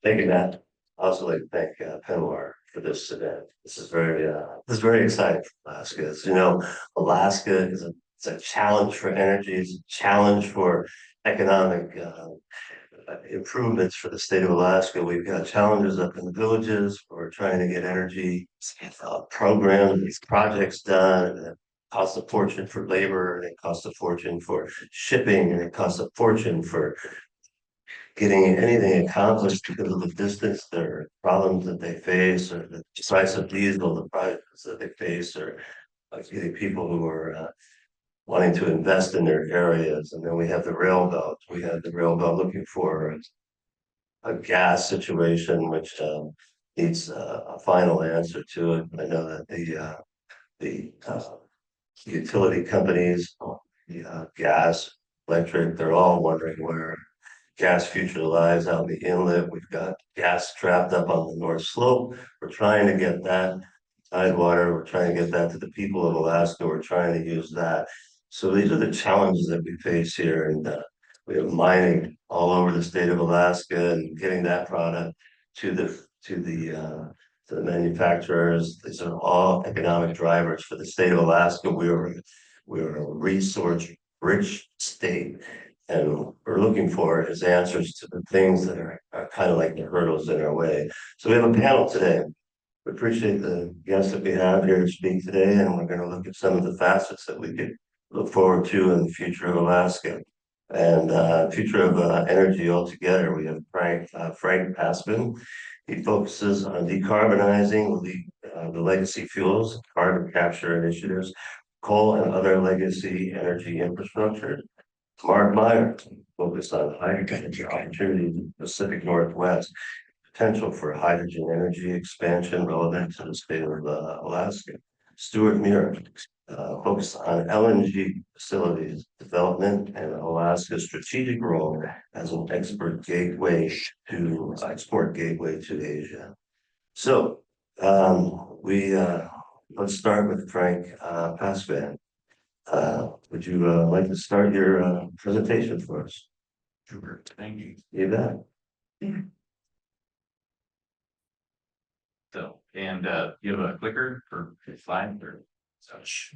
Thank you, Matt. I also like to thank Muir for this event. This is very exciting for Alaska. As you know, Alaska it's a challenge for energy. It's a challenge for economic improvements for the state of Alaska. We've got challenges up in the villages. We're trying to get energy programs, these projects done. And it costs a fortune for labor, and it costs a fortune for shipping, and it costs a fortune for getting anything accomplished because of the distance, their problems that they face, or the price of diesel, the prices that they face, or getting people who are wanting to invest in their areas. And then we have the rail belt. We have the rail belt looking for a gas situation, which needs a final answer to it. I know that the utility companies, the gas, electric, they're all wondering where gas future lies out in the inlet. We've got gas trapped up on the North Slope. We're trying to get that tidewater. We're trying to get that to the people of Alaska. We're trying to use that. So these are the challenges that we face here, and we have mining all over the state of Alaska, and getting that product to the manufacturers. These are all economic drivers for the state of Alaska. We're a resource rich state, and we're looking for is answers to the things that are kind of like the hurdles in our way. So we have a panel today. We appreciate the guests that we have here to speak today, and we're going to look at some of the facets that we could look forward to in the future of Alaska and future of energy altogether. We have Frank Paskvan. He focuses on decarbonizing the legacy fuels, carbon capture initiatives, coal and other legacy energy infrastructure. Mark Meyer focused on hydrogen opportunities in the Pacific Northwest, potential for hydrogen energy expansion relevant to the state of Alaska. Stewart Muir focused on LNG facilities development and Alaska's strategic role as an export gateway to Asia. So we let's start with Frank Paskvan. Would you like to start your presentation for us? Sure, thank you. You bet. So, and you have a clicker for slide or such.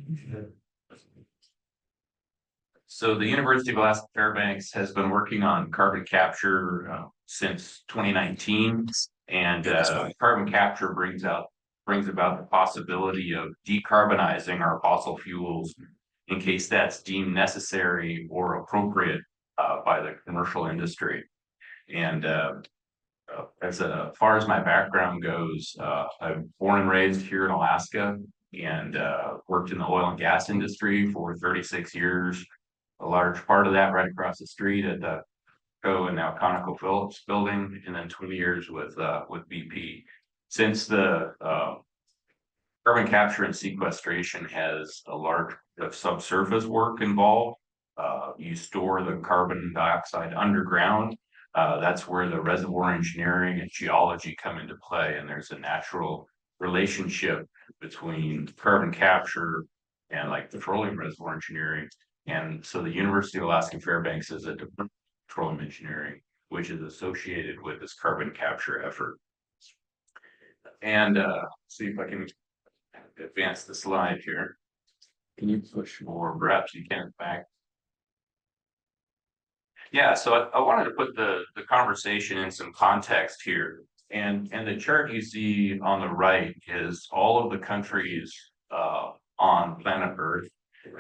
So the University of Alaska Fairbanks has been working on carbon capture since 2019, and carbon capture brings about the possibility of decarbonizing our fossil fuels in case that's deemed necessary or appropriate by the commercial industry. And as far as my background goes, I'm born and raised here in Alaska, and worked in the oil and gas industry for 36 years. A large part of that right across the street at the Co and now ConocoPhillips building, and then 20 years with BP. Since the carbon capture and sequestration has a large subsurface work involved, you store the carbon dioxide underground. That's where the reservoir engineering and geology come into play, and there's a natural relationship between carbon capture and like petroleum reservoir engineering. And so the University of Alaska Fairbanks is a department of petroleum engineering, which is associated with this carbon capture effort. And see if I can advance the slide here. Can you push more? Perhaps you can back. Yeah, so I wanted to put the conversation in some context here. And the chart you see on the right is all of the countries on planet Earth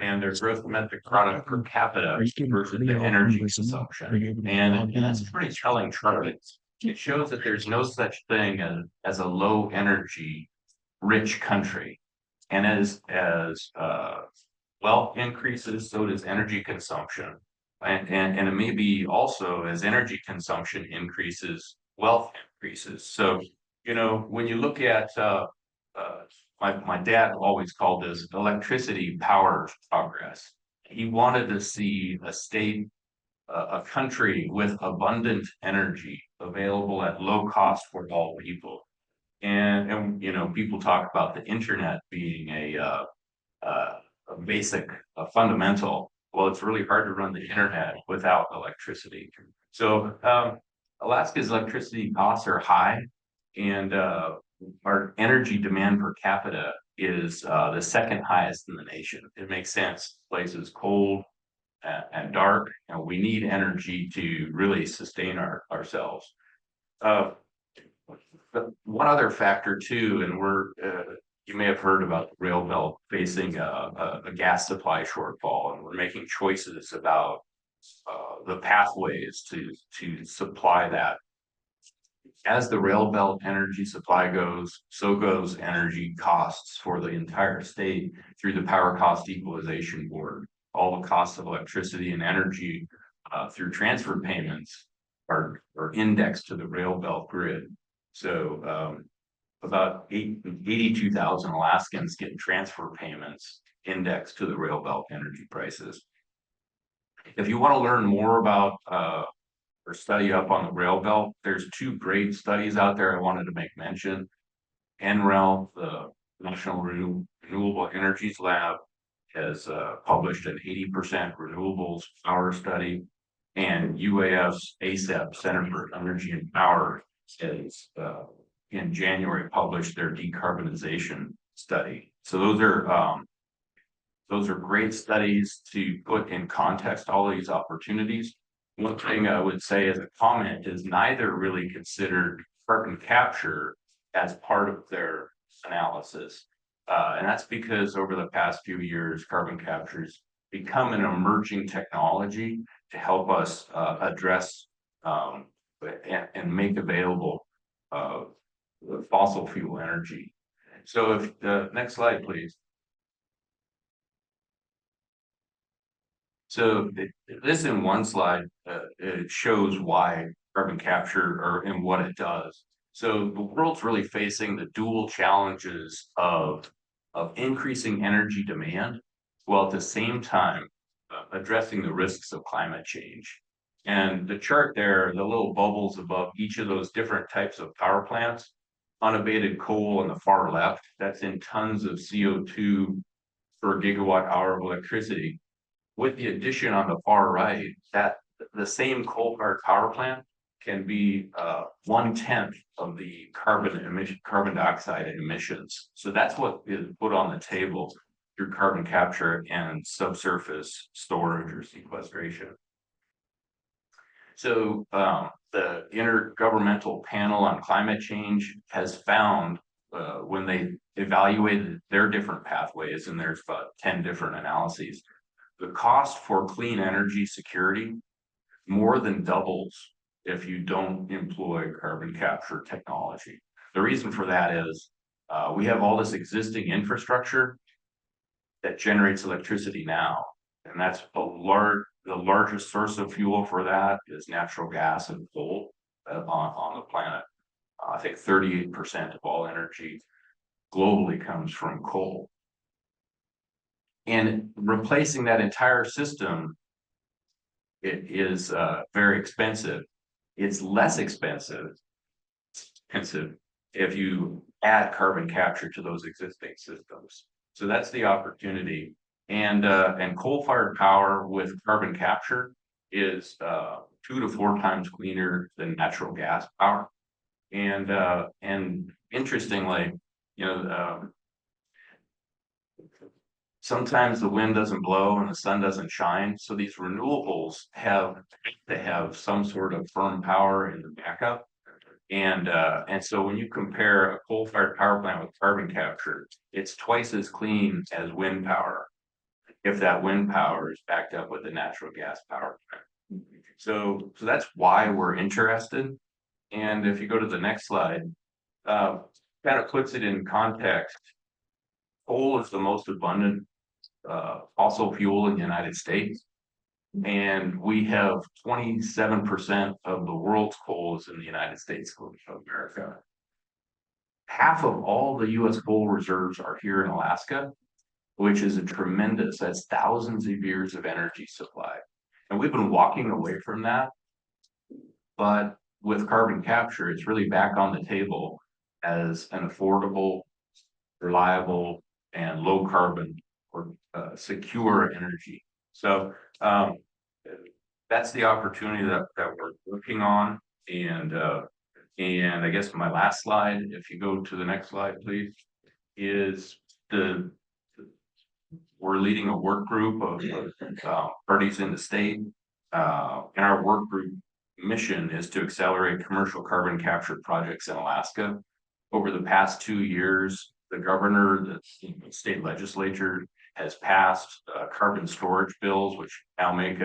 and their gross domestic product per capita versus the energy consumption. And that's a pretty telling chart. It shows that there's no such thing as a low energy rich country. And as wealth increases, so does energy consumption. And it may be also as energy consumption increases, wealth increases. So, you know, when you look at my dad always called this electricity powers progress. He wanted to see a state, a country with abundant energy available at low cost for all people. And you know, people talk about the internet being a basic, a fundamental. Well, it's really hard to run the internet without electricity. So Alaska's electricity costs are high, and our energy demand per capita is the second highest in the nation. It makes sense. Places cold and dark, and we need energy to really sustain ourselves. But one other factor too, and you may have heard about the rail belt facing a gas supply shortfall, and we're making choices about the pathways to supply that. As the rail belt energy supply goes, so goes energy costs for the entire state through the Power Cost Equalization Board. All the costs of electricity and energy through transfer payments are indexed to the rail belt grid. So about 82,000 Alaskans get transfer payments indexed to the rail belt energy prices. If you want to learn more about or study up on the rail belt, there's two great studies out there I wanted to make mention. NREL, the National Renewable Energies Lab, has published an 80% renewables power study, and UAF's ACEP, Center for Energy and Power, has in January published their decarbonization study. So those are great studies to put in context all these opportunities. One thing I would say as a comment is neither really considered carbon capture as part of their analysis. And that's because over the past few years, carbon capture has become an emerging technology to help us address and make available fossil fuel energy. So if the next slide, please. So this in one slide, it shows why carbon capture and what it does. So the world's really facing the dual challenges of increasing energy demand, while at the same time addressing the risks of climate change. And the chart there, the little bubbles above each of those different types of power plants, unabated coal on the far left, that's in tons of CO2 per gigawatt hour of electricity. With the addition on the far right, that the same coal-fired power plant can be 1/10 of the carbon dioxide emissions. So that's what is put on the table through carbon capture and subsurface storage or sequestration. So the Intergovernmental Panel on Climate Change has found when they evaluated their different pathways, and there's about 10 different analyses, the cost for clean energy security more than doubles if you don't employ carbon capture technology. The reason for that is we have all this existing infrastructure that generates electricity now, and that's the largest source of fuel for that is natural gas and coal on the planet. I think 38% of all energy globally comes from coal. And replacing that entire system, it is very expensive. It's less expensive if you add carbon capture to those existing systems. So that's the opportunity. And coal-fired power with carbon capture is 2 to 4 times cleaner than natural gas power. And interestingly, sometimes the wind doesn't blow and the sun doesn't shine. So these renewables have some sort of firm power in the backup. And so when you compare a coal-fired power plant with carbon capture, it's twice as clean as wind power, if that wind power is backed up with a natural gas power plant. So that's why we're interested. And if you go to the next slide, kind of puts it in context. Coal is the most abundant fossil fuel in the United States, and we have 27% of the world's coal is in the United States of America. Half of all the U.S. coal reserves are here in Alaska, which is that's thousands of years of energy supply. And we've been walking away from that, but with carbon capture, it's really back on the table as an affordable, reliable, and low carbon or secure energy. So that's the opportunity that we're working on. And I guess my last slide, if you go to the next slide, please, is we're leading a work group of parties in the state. And our work group mission is to accelerate commercial carbon capture projects in Alaska. Over the past 2 years, the governor, the state legislature has passed carbon storage bills, which now make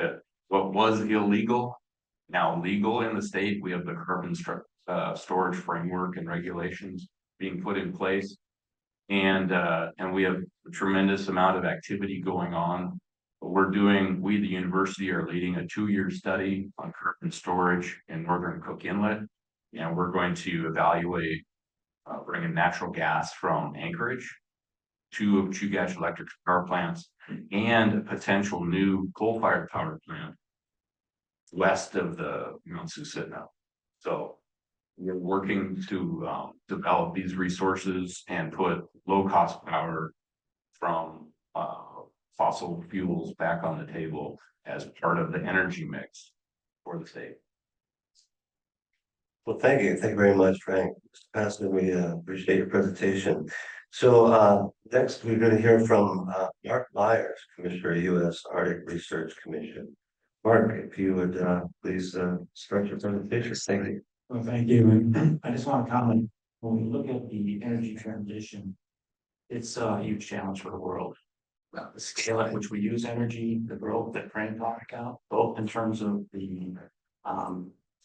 what was illegal now legal in the state. We have the carbon storage framework and regulations being put in place. And we have a tremendous amount of activity going on. We, the university, are leading a 2-year study on carbon storage in northern Cook Inlet. And we're going to evaluate bringing natural gas from Anchorage, 2 gas electric power plants, and a potential new coal-fired power plant west of the Mount Susitna. So we're working to develop these resources and put low-cost power from fossil fuels back on the table as part of the energy mix for the state. Well, thank you. Thank you very much, Frank. Mr. Paskvan, we appreciate your presentation. So next, we're going to hear from Mark Myers, Commissioner, U.S. Arctic Research Commission. Mark, if you would please start your presentation. Thank you. Well, thank you. And I just want to comment, when we look at the energy transition, it's a huge challenge for the world. The scale at which we use energy, the growth that Frank talked about, both in terms of the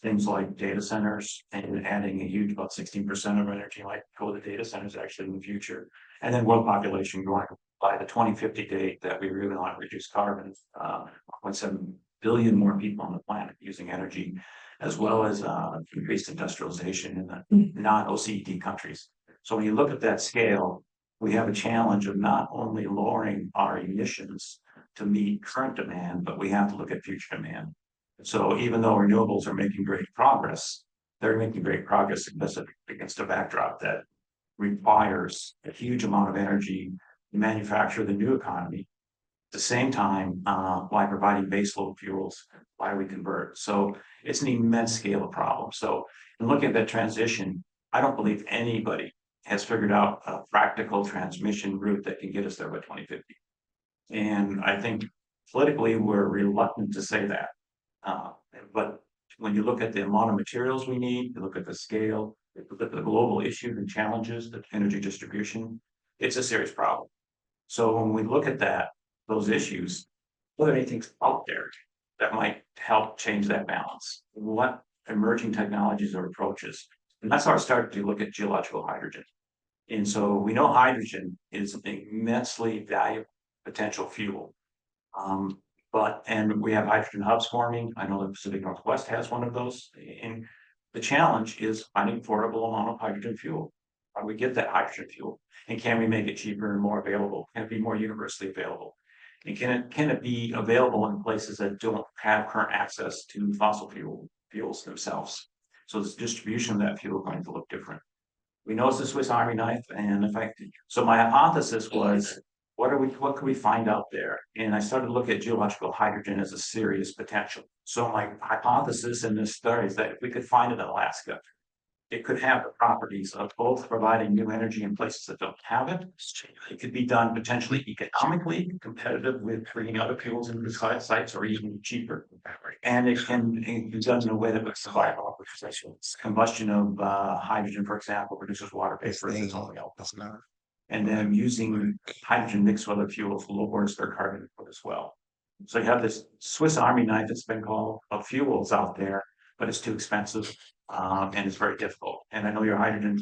things like data centers and adding a huge, about 16% of energy might go to data centers actually in the future. And then world population growing by the 2050 date that we really want to reduce carbon, 1.7 billion more people on the planet using energy, as well as increased industrialization in the non-OECD countries. So when you look at that scale, we have a challenge of not only lowering our emissions to meet current demand, but we have to look at future demand. So even though renewables are making great progress, they're making great progress against a backdrop that requires a huge amount of energy to manufacture the new economy. At the same time, while providing baseload fuels, why we convert. So it's an immense scale of problem. So in looking at that transition, I don't believe anybody has figured out a practical transmission route that can get us there by 2050. And I think politically we're reluctant to say that. But when you look at the amount of materials we need, you look at the scale, you look at the global issues and challenges, the energy distribution, it's a serious problem. So when we look at those issues, what are anything out there that might help change that balance? What emerging technologies or approaches? And that's how I started to look at geological hydrogen. And so we know hydrogen is an immensely valuable potential fuel. And we have hydrogen hubs forming. I know the Pacific Northwest has one of those. And the challenge is finding affordable amount of hydrogen fuel. How do we get that hydrogen fuel? And can we make it cheaper and more available? Can it be more universally available? And can it be available in places that don't have current access to fossil fuels themselves? So this distribution of that fuel is going to look different. We know it's the Swiss Army knife, and so my hypothesis was, what could we find out there? And I started to look at geological hydrogen as a serious potential. So my hypothesis in this study is that if we could find it in Alaska, it could have the properties of both providing new energy in places that don't have it. It could be done potentially economically competitive with bringing other fuels into the sites, or even cheaper. And it can be done in a way that would survive combustion of hydrogen, for example, reduces water vapor as only else. And then using hydrogen mixed with other fuels lowers their carbon input as well. So you have this Swiss Army knife that's been called of fuels out there, but it's too expensive. And it's very difficult. And I know your hydrogen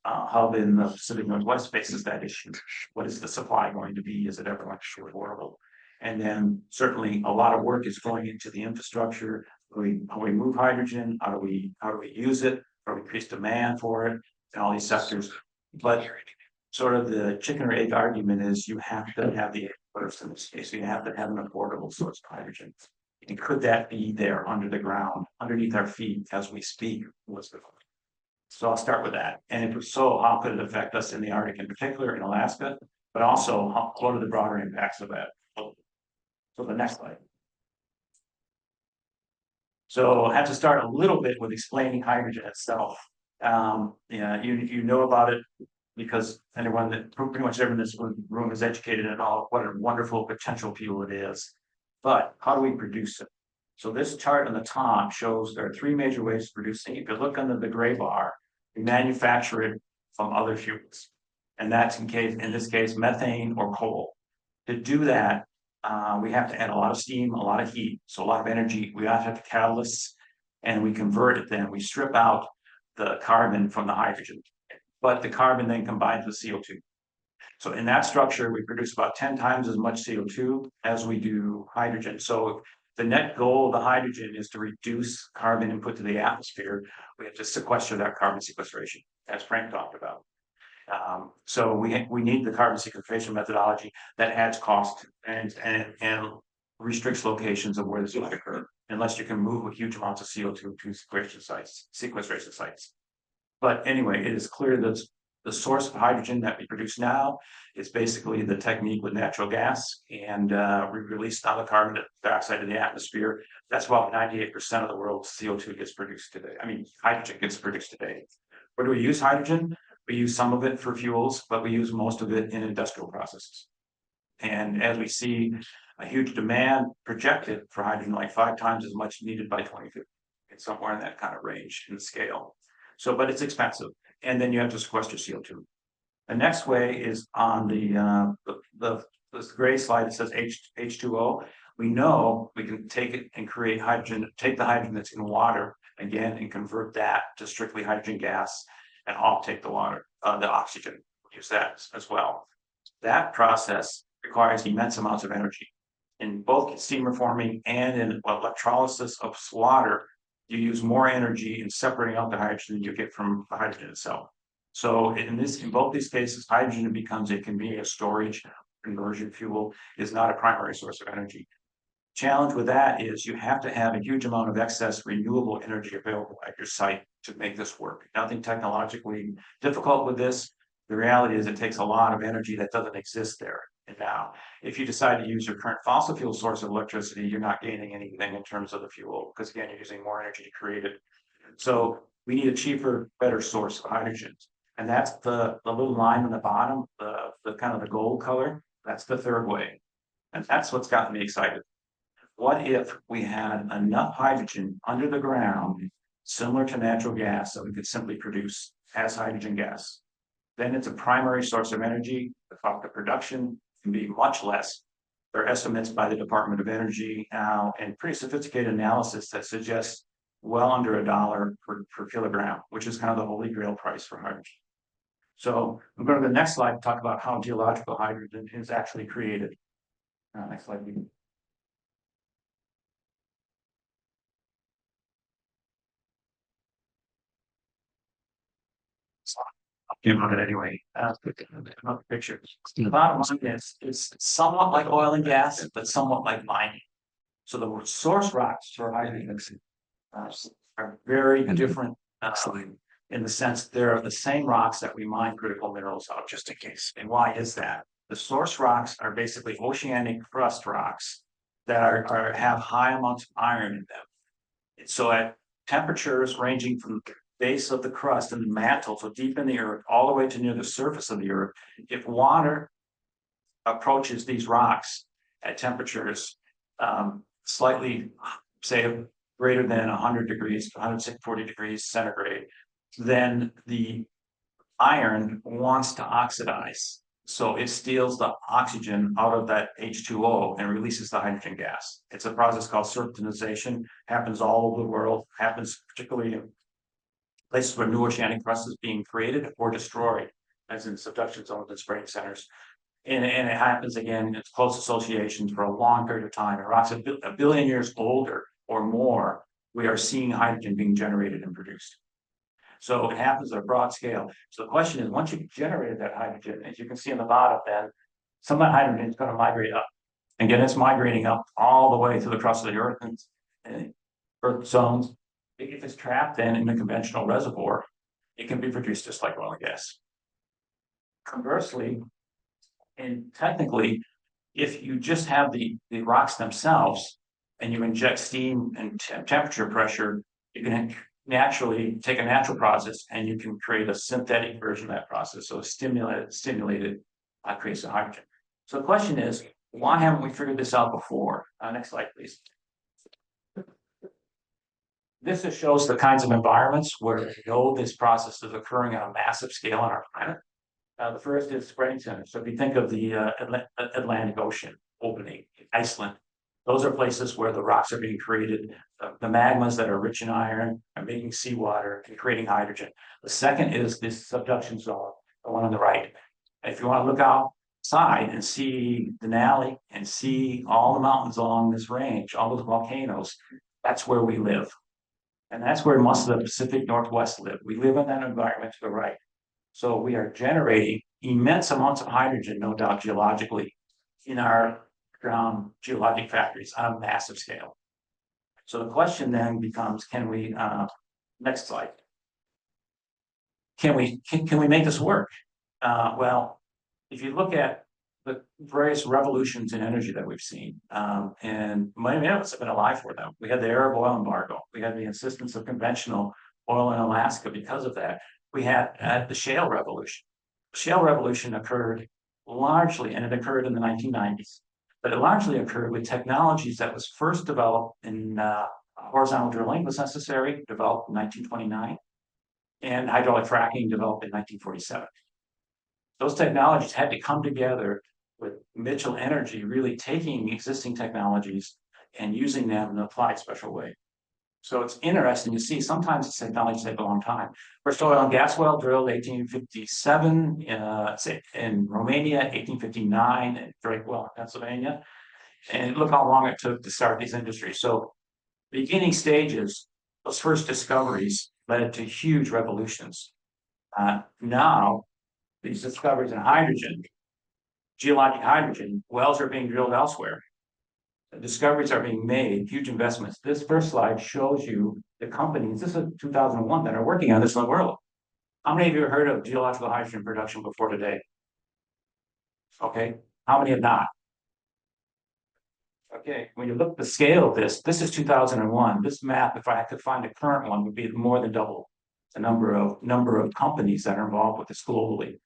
hub in the Pacific Northwest faces that issue. What is the supply going to be? Is it ever going to be affordable? And then certainly a lot of work is going into the infrastructure. How we move hydrogen? How do we use it? How do we increase demand for it in all these sectors? But sort of the chicken or egg argument is you have to have the first in this case. You have to have an affordable source of hydrogen. And could that be there under the ground, underneath our feet as we speak? So I'll start with that. And if so, how could it affect us in the Arctic, in particular in Alaska, but also what are the broader impacts of that? So the next slide. So I have to start a little bit with explaining hydrogen itself. Yeah, you know about it because anyone that pretty much everyone in this room is educated in all what a wonderful potential fuel it is. But how do we produce it? So this chart on the top shows there are three major ways of producing. If you look under the gray bar, we manufacture it from other fuels. And that's in this case, methane or coal. To do that, we have to add a lot of steam, a lot of heat, so a lot of energy. We have to have catalysts, and we convert it then. We strip out the carbon from the hydrogen, but the carbon then combines with CO2. So in that structure, we produce about 10 times as much CO2 as we do hydrogen. So the net goal of the hydrogen is to reduce carbon input to the atmosphere. We have to sequester that carbon sequestration, as Frank talked about. So we need the carbon sequestration methodology that adds cost and restricts locations of where this might occur, unless you can move huge amounts of CO2 to sequestration sites. But anyway, it is clear that the source of hydrogen that we produce now is basically the technique with natural gas, and we release now the carbon dioxide in the atmosphere. That's about 98% of the world's CO2 gets produced today. I mean, hydrogen gets produced today. Where do we use hydrogen? We use some of it for fuels, but we use most of it in industrial processes. And as we see a huge demand projected for hydrogen, like 5 times as much needed by 2050, it's somewhere in that kind of range in the scale. So, but it's expensive. And then you have to sequester CO2. The next way is on the gray slide. It says H2O. We know we can take it and create hydrogen, take the hydrogen that's in water again and convert that to strictly hydrogen gas, and I'll take the water, the oxygen, use that as well. That process requires immense amounts of energy. In both steam reforming and in electrolysis of water, you use more energy in separating out the hydrogen than you get from the hydrogen itself. So in both these cases, hydrogen becomes a convenient storage conversion fuel, is not a primary source of energy. Challenge with that is you have to have a huge amount of excess renewable energy available at your site to make this work. Nothing technologically difficult with this. The reality is it takes a lot of energy that doesn't exist there. And now, if you decide to use your current fossil fuel source of electricity, you're not gaining anything in terms of the fuel, because again, you're using more energy to create it. So we need a cheaper, better source of hydrogen. And that's the little line on the bottom, the kind of the gold color. That's the third way. And that's what's gotten me excited. What if we had enough hydrogen under the ground, similar to natural gas, that we could simply produce as hydrogen gas? Then it's a primary source of energy. The cost of production can be much less. There are estimates by the Department of Energy now and pretty sophisticated analysis that suggests well under $1 per kilogram, which is kind of the holy grail price for hydrogen. So I'm going to the next slide to talk about how geological hydrogen is actually created. Next slide, please. Came on it anyway. Another picture. The bottom line is it's somewhat like oil and gas, but somewhat like mining. So the source rocks for hydrogen are very different in the sense they're the same rocks that we mine critical minerals out, just in case. And why is that? The source rocks are basically oceanic crust rocks that have high amounts of iron in them. And so at temperatures ranging from the base of the crust and the mantle, so deep in the earth, all the way to near the surface of the earth, if water approaches these rocks at temperatures slightly, say, greater than 100 degrees, 140 degrees centigrade, then the iron wants to oxidize. So it steals the oxygen out of that H2O and releases the hydrogen gas. It's a process called serpentinization, happens all over the world, happens particularly in places where new oceanic crust is being created or destroyed, as in subduction zones and spraying centers. And it happens again in close associations for a long period of time. And rocks a billion years older or more, we are seeing hydrogen being generated and produced. So it happens at a broad scale. So the question is, once you've generated that hydrogen, as you can see on the bottom, then some of that hydrogen is going to migrate up. Again, it's migrating up all the way to the crust of the earth and earth zones. If it's trapped then in a conventional reservoir, it can be produced just like oil and gas. Conversely, and technically, if you just have the rocks themselves, and you inject steam and temperature pressure, you can naturally take a natural process and you can create a synthetic version of that process. So stimulated creates the hydrogen. So the question is, why haven't we figured this out before? Next slide, please. This just shows the kinds of environments where we know this process is occurring on a massive scale on our planet. The first is spreading centers. So if you think of the Atlantic Ocean opening, Iceland, those are places where the rocks are being created. The magmas that are rich in iron are making seawater and creating hydrogen. The second is this subduction zone, the one on the right. If you want to look outside and see Denali and see all the mountains along this range, all those volcanoes, that's where we live. And that's where most of the Pacific Northwest live. We live in that environment to the right. So we are generating immense amounts of hydrogen, no doubt geologically, in our ground geologic factories on a massive scale. So the question then becomes, can we, next slide. Can we make this work? Well, if you look at the various revolutions in energy that we've seen, and many of us have been alive for them. We had the Arab oil embargo. We had the insistence of conventional oil in Alaska because of that. We had the shale revolution. The shale revolution occurred largely, and it occurred in the 1990s, but it largely occurred with technologies that was first developed in horizontal drilling was necessary, developed in 1929, and hydraulic fracking developed in 1947. Those technologies had to come together with Mitchell Energy really taking existing technologies and using them in an applied special way. So it's interesting to see, sometimes these technologies take a long time. First oil and gas well drilled 1857 in Romania, 1859 in Drakewell, Pennsylvania. And look how long it took to start these industries. So beginning stages, those first discoveries led to huge revolutions. Now, these discoveries in hydrogen, geologic hydrogen, wells are being drilled elsewhere. The discoveries are being made, huge investments. This first slide shows you the companies, this is 2001, that are working on this in the world. How many of you have heard of geological hydrogen production before today? Okay, how many have not? Okay, when you look at the scale of this is 2001. This map, if I could find a current one, would be more than double the number of companies that are involved with this globally.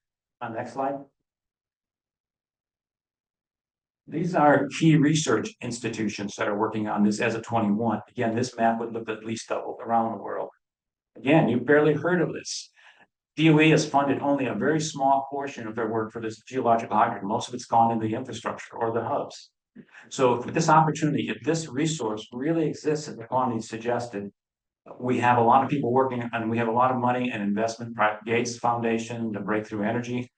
Next slide. These are key research institutions that are working on this as of 21. Again, this map would look at least double around the world. Again, you've barely heard of this. DOE has funded only a very small portion of their work for this geological hydrogen. Most of it's gone into the infrastructure or the hubs. So for this opportunity, if this resource really exists at the quantity suggested, we have a lot of people working and we have a lot of money and investment, Gates Foundation, the Breakthrough Energy,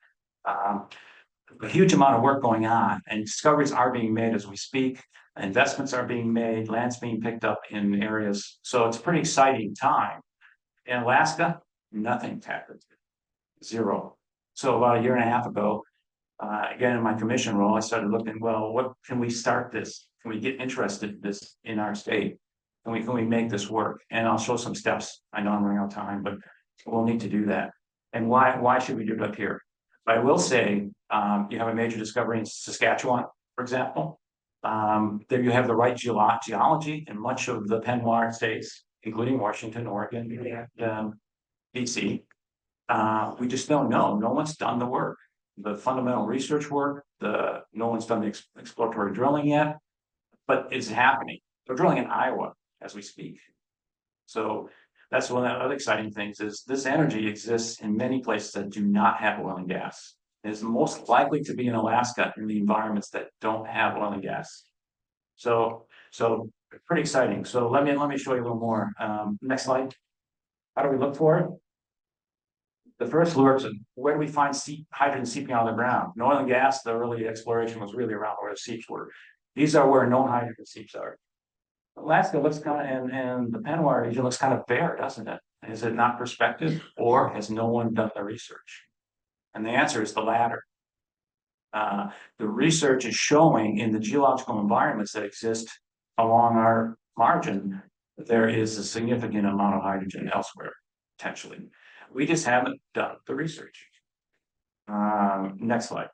a huge amount of work going on, and discoveries are being made as we speak. Investments are being made, land's being picked up in areas. So it's a pretty exciting time. In Alaska, nothing's happened. Zero. So about a year and a half ago, again, in my commission role, I started looking, well, what can we start this? Can we get interested in this in our state? Can we make this work? And I'll show some steps. I know I'm running out of time, but we'll need to do that. And why should we do it up here? But I will say, you have a major discovery in Saskatchewan, for example. There you have the right geology in much of the Penwar states, including Washington, Oregon, and BC. We just don't know. No one's done the work. The fundamental research work, no one's done the exploratory drilling yet, but it's happening. They're drilling in Iowa as we speak. So that's one of the other exciting things is this energy exists in many places that do not have oil and gas. It is most likely to be in Alaska in the environments that don't have oil and gas. So pretty exciting. So let me show you a little more. Next slide. How do we look for it? The first lure is where do we find hydrogen seeping out of the ground? In oil and gas, the early exploration was really around where the seeps were. These are where known hydrogen seeps are. Alaska looks kind of, and the Penwar region looks kind of bare, doesn't it? Is it not prospective, or has no one done the research? And the answer is the latter. The research is showing in the geological environments that exist along our margin, there is a significant amount of hydrogen elsewhere, potentially. We just haven't done the research. Next slide.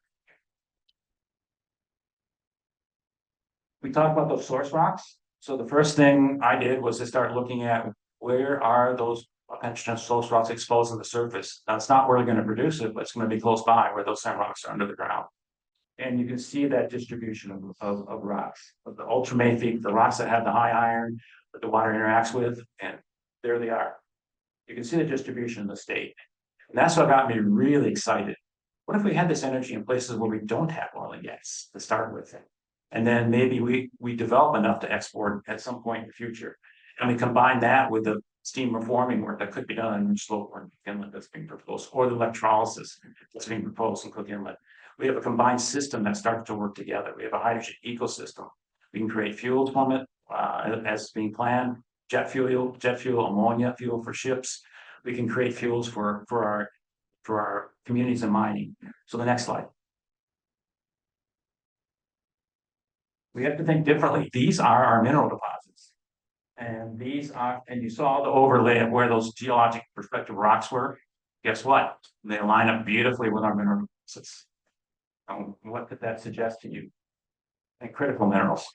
We talked about those source rocks. So the first thing I did was to start looking at where are those potential source rocks exposed on the surface. Now, it's not where they're going to produce it, but it's going to be close by where those same rocks are under the ground. And you can see that distribution of rocks, of the ultramafic, the rocks that have the high iron that the water interacts with, and there they are. You can see the distribution in the state. And that's what got me really excited. What if we had this energy in places where we don't have oil and gas to start with? And then maybe we develop enough to export at some point in the future. And we combine that with the steam reforming work that could be done in Slope or Inlet that's being proposed, or the electrolysis that's being proposed in Cook Inlet. We have a combined system that starts to work together. We have a hydrogen ecosystem. We can create fuels from it as being planned, jet fuel, ammonia fuel for ships. We can create fuels for our communities and mining. So the next slide. We have to think differently. These are our mineral deposits. And these are, and you saw the overlay of where those geologic perspective rocks were. Guess what? They line up beautifully with our mineral deposits. What could that suggest to you? And critical minerals.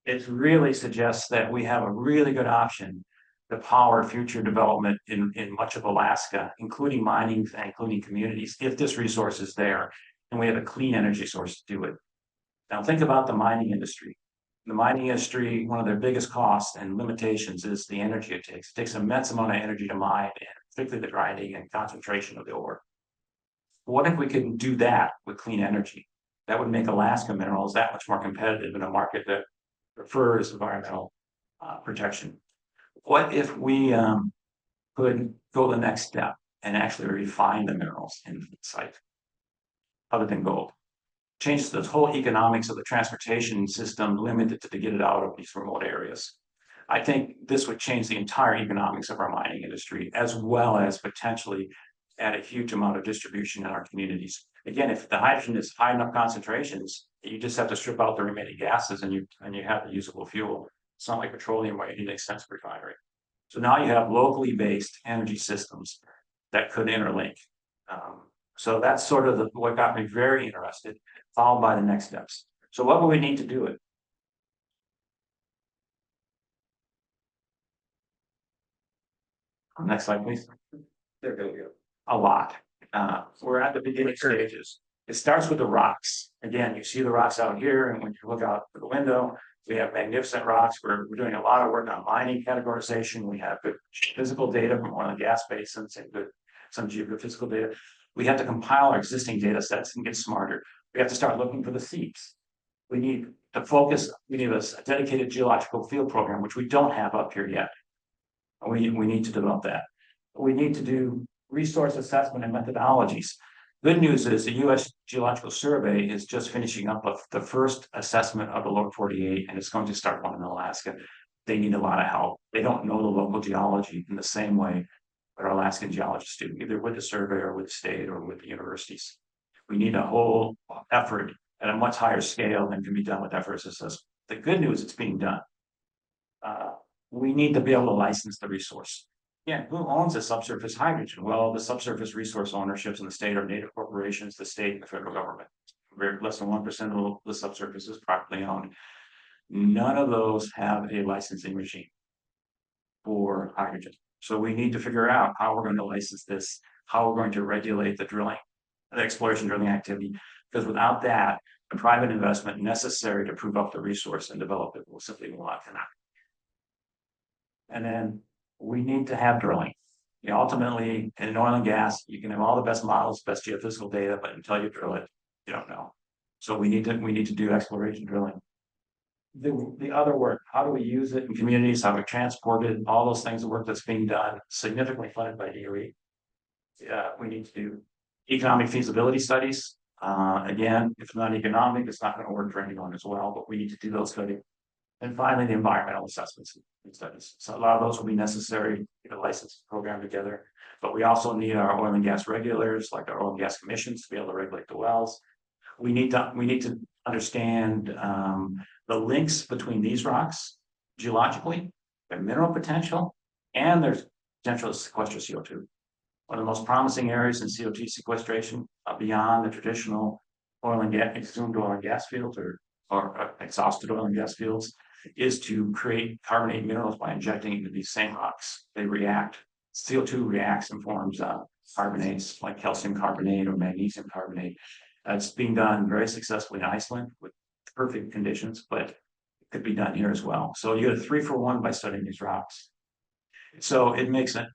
It really suggests that we have a really good option to power future development in much of Alaska, including mining and including communities, if this resource is there, and we have a clean energy source to do it. Now think about the mining industry. The mining industry, one of their biggest costs and limitations is the energy it takes. It takes an immense amount of energy to mine, and particularly the grinding and concentration of the ore. What if we could do that with clean energy? That would make Alaska minerals that much more competitive in a market that prefers environmental protection. What if we could go the next step and actually refine the minerals in the site, other than gold? Changes the whole economics of the transportation system, limited to get it out of these remote areas. I think this would change the entire economics of our mining industry, as well as potentially add a huge amount of distribution in our communities. Again, if the hydrogen is high enough concentrations, you just have to strip out the remaining gases and you have the usable fuel. It's not like petroleum where you need an extensive refinery. So now you have locally based energy systems that could interlink. So that's sort of what got me very interested, followed by the next steps. So what would we need to do it? Next slide, please. There we go. A lot. We're at the beginning stages. It starts with the rocks. Again, you see the rocks out here, and when you look out the window, we have magnificent rocks. We're doing a lot of work on mining categorization. We have good physical data from oil and gas basins and some geophysical data. We have to compile our existing data sets and get smarter. We have to start looking for the seeps. We need to focus. We need a dedicated geological field program, which we don't have up here yet. We need to develop that. We need to do resource assessment and methodologies. Good news is the U.S. Geological Survey is just finishing up the first assessment of the lower 48, and it's going to start one in Alaska. They need a lot of help. They don't know the local geology in the same way that our Alaskan geologists do, either with the survey or with the state or with the universities. We need a whole effort at a much higher scale than can be done with efforts assessment. The good news, it's being done. We need to be able to license the resource. Yeah, who owns the subsurface hydrogen? Well, the subsurface resource ownerships in the state are native corporations, the state, and the federal government. Less than 1% of the subsurface is privately owned. None of those have a licensing regime for hydrogen. So we need to figure out how we're going to license this, how we're going to regulate the drilling, the exploration drilling activity, because without that, the private investment necessary to prove up the resource and develop it will simply not happen. And then we need to have drilling. You know, ultimately, in oil and gas, you can have all the best models, best geophysical data, but until you drill it, you don't know. So we need to do exploration drilling. The other work, how do we use it in communities? How do we transport it? All those things, the work that's being done, significantly funded by DOE. We need to do economic feasibility studies. Again, if it's not economic, it's not going to work for anyone as well, but we need to do those studies. And finally, the environmental assessments and studies. So a lot of those will be necessary to get a license program together. But we also need our oil and gas regulators, like our oil and gas commissions, to be able to regulate the wells. We need to understand the links between these rocks geologically, their mineral potential, and their potential to sequester CO2. One of the most promising areas in CO2 sequestration beyond the traditional oil and gas, exhumed oil and gas fields or exhausted oil and gas fields is to create carbonate minerals by injecting into these same rocks. They react. CO2 reacts and forms carbonates like calcium carbonate or magnesium carbonate. It's being done very successfully in Iceland with perfect conditions, but it could be done here as well. So you get a 3-for-1 by studying these rocks. So it makes an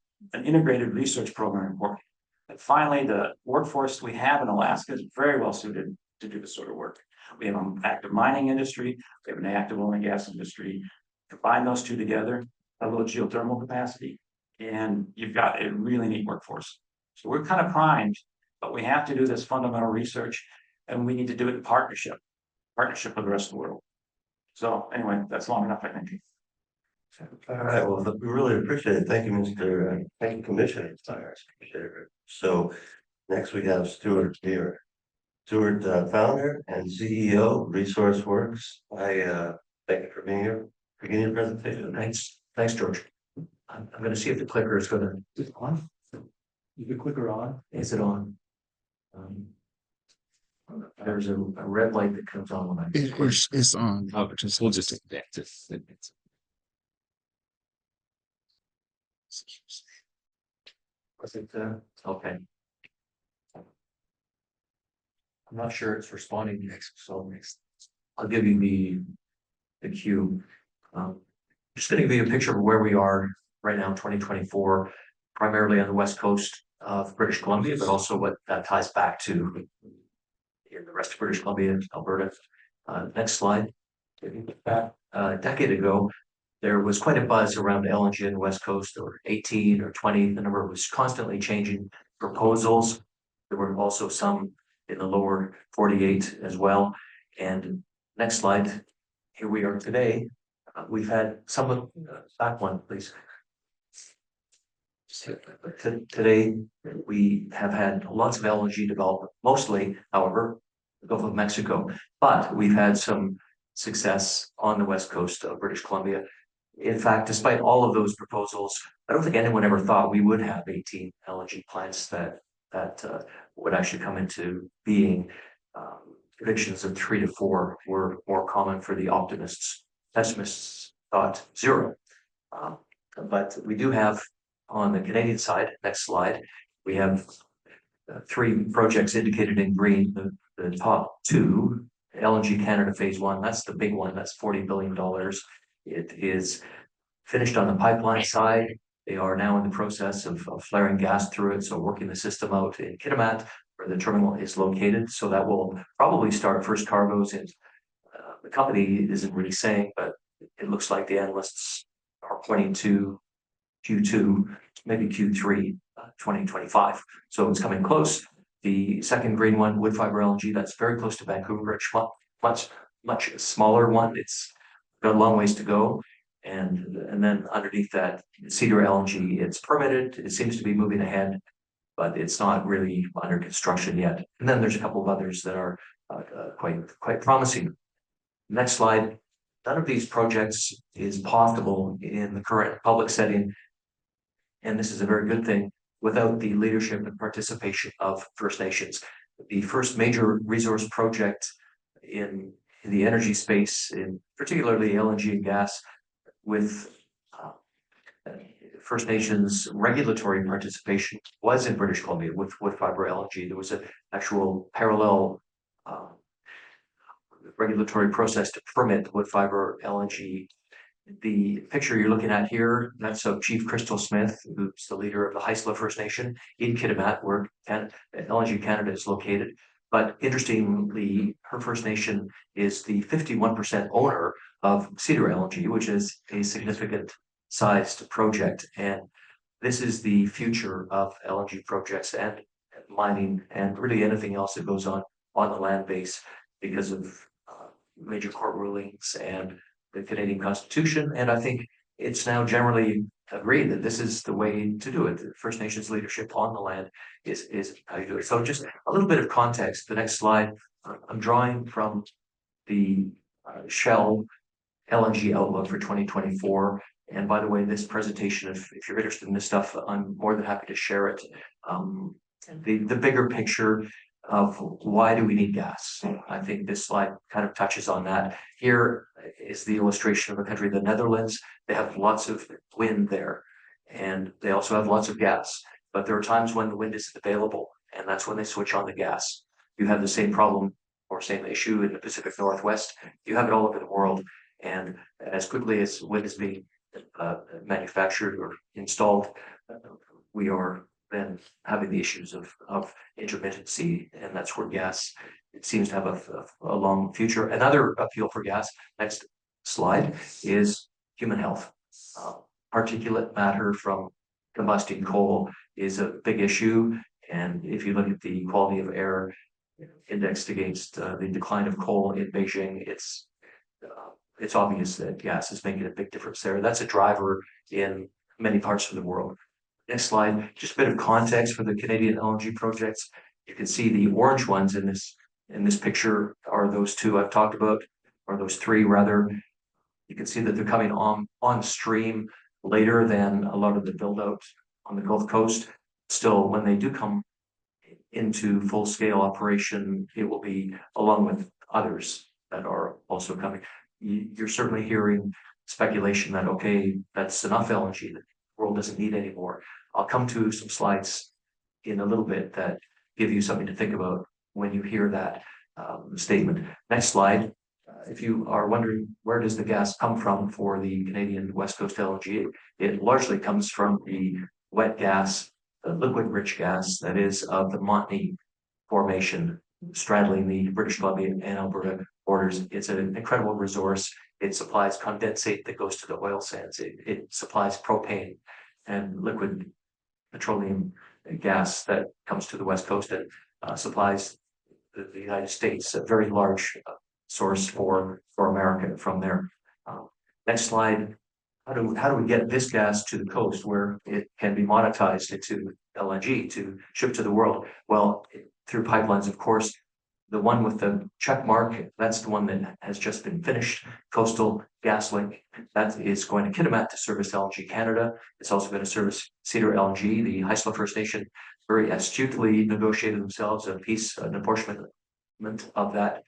integrated research program important. And finally, the workforce we have in Alaska is very well suited to do this sort of work. We have an active mining industry, we have an active oil and gas industry. Combine those two together, a little geothermal capacity, and you've got a really neat workforce. So we're kind of primed, but we have to do this fundamental research, and we need to do it in partnership with the rest of the world. So anyway, that's long enough, I think. All right, well, we really appreciate it. Thank you, thank you, Commissioner Myers. Appreciate it. So next we have Stewart Muir. Stewart, founder and CEO, Resource Works. I thank you for being here. Begin your presentation. Thanks, George. I'm going to see if the clicker is going to. Is it on? Is the clicker on? Is it on? There's a red light that comes on when I. It's on. Oh, we'll just take that. Was it? Okay. I'm not sure it's responding next, so I'll give you the cue. Just going to give you a picture of where we are right now in 2024, primarily on the west coast of British Columbia, but also what that ties back to in the rest of British Columbia and Alberta. Next slide. A decade ago, there was quite a buzz around LNG on the west coast. There were 18 or 20. The number was constantly changing. Proposals. There were also some in the lower 48 as well. And next slide. Here we are today. We've had some of back one, please. Today, we have had lots of LNG development, mostly, however, the Gulf of Mexico, but we've had some success on the west coast of British Columbia. In fact, despite all of those proposals, I don't think anyone ever thought we would have 18 LNG plants that would actually come into being. Predictions of 3 to 4 were more common for the optimists. Pessimists thought 0. But we do have on the Canadian side, next slide, we have 3 projects indicated in green. The top 2, LNG Canada Phase 1, that's the big one, that's $40 billion. It is finished on the pipeline side. They are now in the process of flaring gas through it, so working the system out in Kitimat, where the terminal is located. So that will probably start first cargoes in. The company isn't really saying, but it looks like the analysts are pointing to Q2, maybe Q3, 2025. So it's coming close. The second green one, wood fiber LNG, that's very close to Vancouver. It's much smaller one. It's got a long ways to go. And then underneath that, Cedar LNG, it's permitted. It seems to be moving ahead, but it's not really under construction yet. And then there's a couple of others that are quite promising. Next slide. None of these projects is possible in the current public setting, and this is a very good thing, without the leadership and participation of First Nations. The first major resource project in the energy space, in particularly LNG and gas, with First Nations regulatory participation was in British Columbia with wood fiber LNG. There was an actual parallel regulatory process to permit wood fiber LNG. The picture you're looking at here, that's of Chief Crystal Smith, who's the leader of the Haisla First Nation in Kitimat, where LNG Canada is located. But interestingly, her First Nation is the 51% owner of Cedar LNG, which is a significant sized project. And this is the future of LNG projects and mining and really anything else that goes on the land base because of major court rulings and the Canadian Constitution. And I think it's now generally agreed that this is the way to do it. First Nations leadership on the land is how you do it. So just a little bit of context. The next slide, I'm drawing from the Shell LNG outlook for 2024. And by the way, this presentation, if you're interested in this stuff, I'm more than happy to share it. The bigger picture, of why do we need gas? I think this slide kind of touches on that. Here is the illustration of a country, the Netherlands. They have lots of wind there, and they also have lots of gas. But there are times when the wind isn't available, and that's when they switch on the gas. You have the same problem or same issue in the Pacific Northwest. You have it all over the world, and as quickly as wind is being manufactured or installed, we are then having the issues of intermittency, and that's where gas, it seems to have a long future. Another appeal for gas, next slide, is human health. Particulate matter from combusting coal is a big issue, and if you look at the quality of air indexed against the decline of coal in Beijing, it's obvious that gas is making a big difference there. That's a driver in many parts of the world. Next slide, just a bit of context for the Canadian LNG projects. You can see the orange ones in this picture are those two I've talked about, or those three rather. You can see that they're coming on stream later than a lot of the build out on the Gulf Coast. Still, when they do come into full scale operation, it will be along with others that are also coming. You're certainly hearing speculation that, okay, that's enough LNG, that the world doesn't need any more. I'll come to some slides in a little bit that give you something to think about when you hear that statement. Next slide. If you are wondering where does the gas come from for the Canadian West Coast LNG, it largely comes from the wet gas, the liquid-rich gas that is of the Montney Formation straddling the British Columbia and Alberta borders. It's an incredible resource. It supplies condensate that goes to the oil sands. It supplies propane and liquid petroleum gas that comes to the West Coast and supplies the United States, a very large source for America from there. Next slide. How do we get this gas to the coast where it can be monetized into LNG to ship to the world? Well, through pipelines, of course. The one with the check mark, that's the one that has just been finished, Coastal GasLink. That is going to Kitimat to service LNG Canada. It's also going to service Cedar LNG. The Haisla First Nation very astutely negotiated themselves a piece, an apportionment of that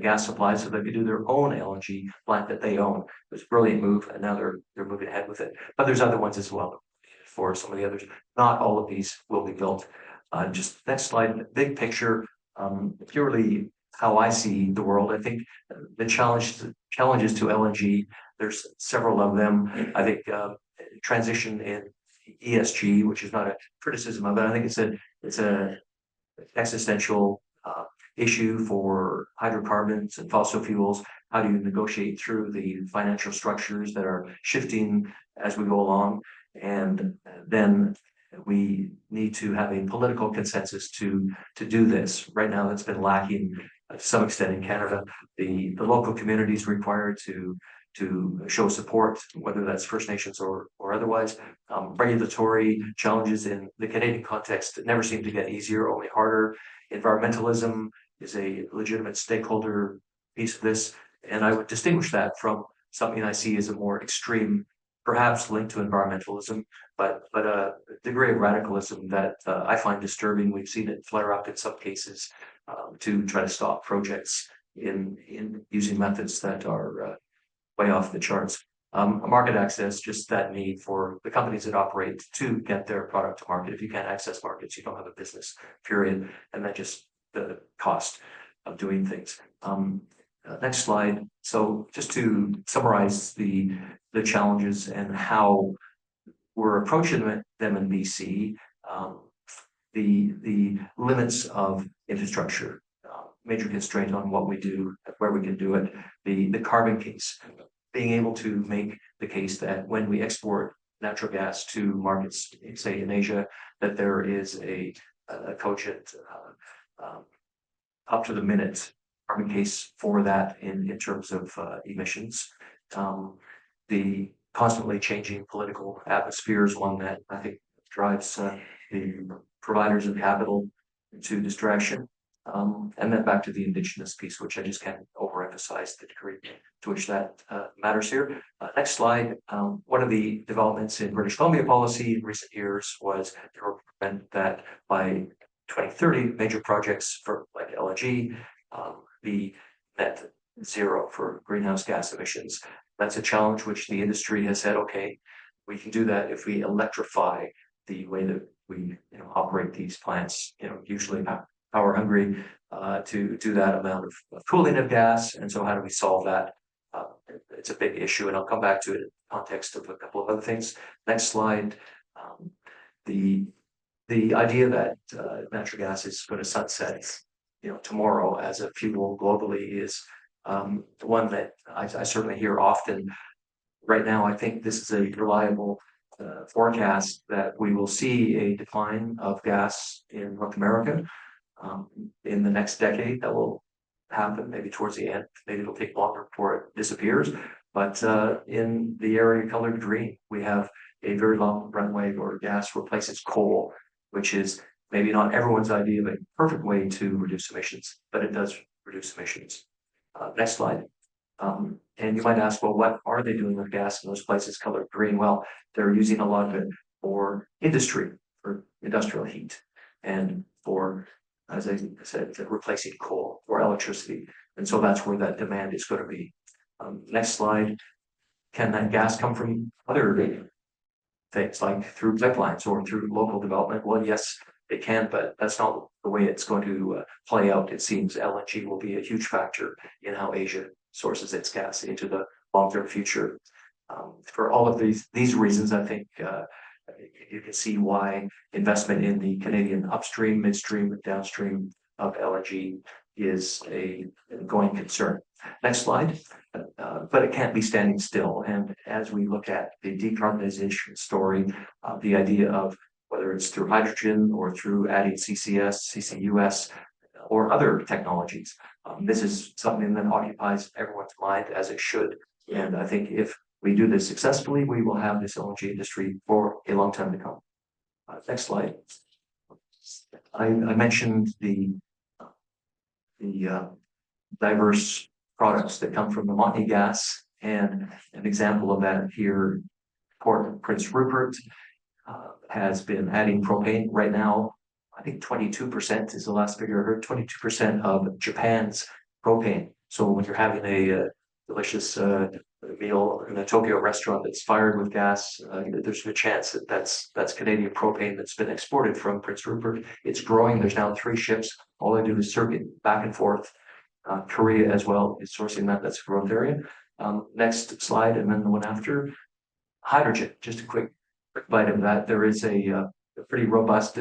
gas supply so they could do their own LNG plant that they own. It was a brilliant move, and now they're moving ahead with it. But there's other ones as well for some of the others. Not all of these will be built. Just next slide, big picture. Purely how I see the world. I think the challenges to LNG, there's several of them. I think transition in ESG, which is not a criticism of it. I think it's a existential issue for hydrocarbons and fossil fuels. How do you negotiate through the financial structures that are shifting as we go along? And then we need to have a political consensus to do this. Right now, that's been lacking to some extent in Canada. The local communities required to show support, whether that's First Nations or otherwise. Regulatory challenges in the Canadian context never seem to get easier, only harder. Environmentalism is a legitimate stakeholder piece of this, and I would distinguish that from something I see as a more extreme, perhaps linked to environmentalism, but a degree of radicalism that I find disturbing. We've seen it flare up in some cases to try to stop projects in using methods that are way off the charts. Market access, just that need for the companies that operate to get their product to market. If you can't access markets, you don't have a business, period. And then just the cost of doing things. Next slide. So just to summarize the challenges and how we're approaching them in BC, the limits of infrastructure, major constraint on what we do, where we can do it, the carbon case, being able to make the case that when we export natural gas to markets, say in Asia, that there is a cogent, up to the minute carbon case for that in terms of emissions. The constantly changing political atmosphere is one that I think drives the providers of capital to distraction. And then back to the Indigenous piece, which I just can't overemphasize the degree to which that matters here. Next slide. One of the developments in British Columbia policy in recent years was that by 2030, major projects for like LNG, be net zero for greenhouse gas emissions. That's a challenge which the industry has said, okay, we can do that if we electrify the way that we operate these plants, usually power hungry to do that amount of cooling of gas. And so how do we solve that? It's a big issue, and I'll come back to it in the context of a couple of other things. Next slide. The idea that natural gas is going to sunset, tomorrow as a fuel globally is one that I certainly hear often. Right now, I think this is a reliable forecast that we will see a decline of gas in North America in the next decade. That will happen maybe towards the end. Maybe it'll take longer before it disappears. But in the area colored green, we have a very long runway where gas replaces coal, which is maybe not everyone's idea of a perfect way to reduce emissions, but it does reduce emissions. Next slide. And you might ask, well, what are they doing with gas in those places colored green? Well, they're using a lot of it for industry, for industrial heat, and for, as I said, replacing coal or electricity. And so that's where that demand is going to be. Next slide. Can that gas come from other things like through pipelines or through local development? Well, yes, it can, but that's not the way it's going to play out. It seems LNG will be a huge factor in how Asia sources its gas into the long-term future. For all of these reasons, I think you can see why investment in the Canadian upstream, midstream, and downstream of LNG is a going concern. Next slide. But it can't be standing still. And as we look at the decarbonization story, the idea of whether it's through hydrogen or through adding CCS, CCUS, or other technologies, this is something that occupies everyone's mind, as it should. And I think if we do this successfully, we will have this LNG industry for a long time to come. Next slide. I mentioned the diverse products that come from the Montney gas, and an example of that here, Port Prince Rupert has been adding propane right now. I think 22% is the last figure I heard, 22% of Japan's propane. So when you're having a delicious meal in a Tokyo restaurant that's fired with gas, there's a good chance that that's Canadian propane that's been exported from Prince Rupert. It's growing. There's now 3 ships. All they do is circuit back and forth. Korea as well is sourcing that. That's a growth area. Next slide, and then the one after. Hydrogen, just a quick bite of that. There is a pretty robust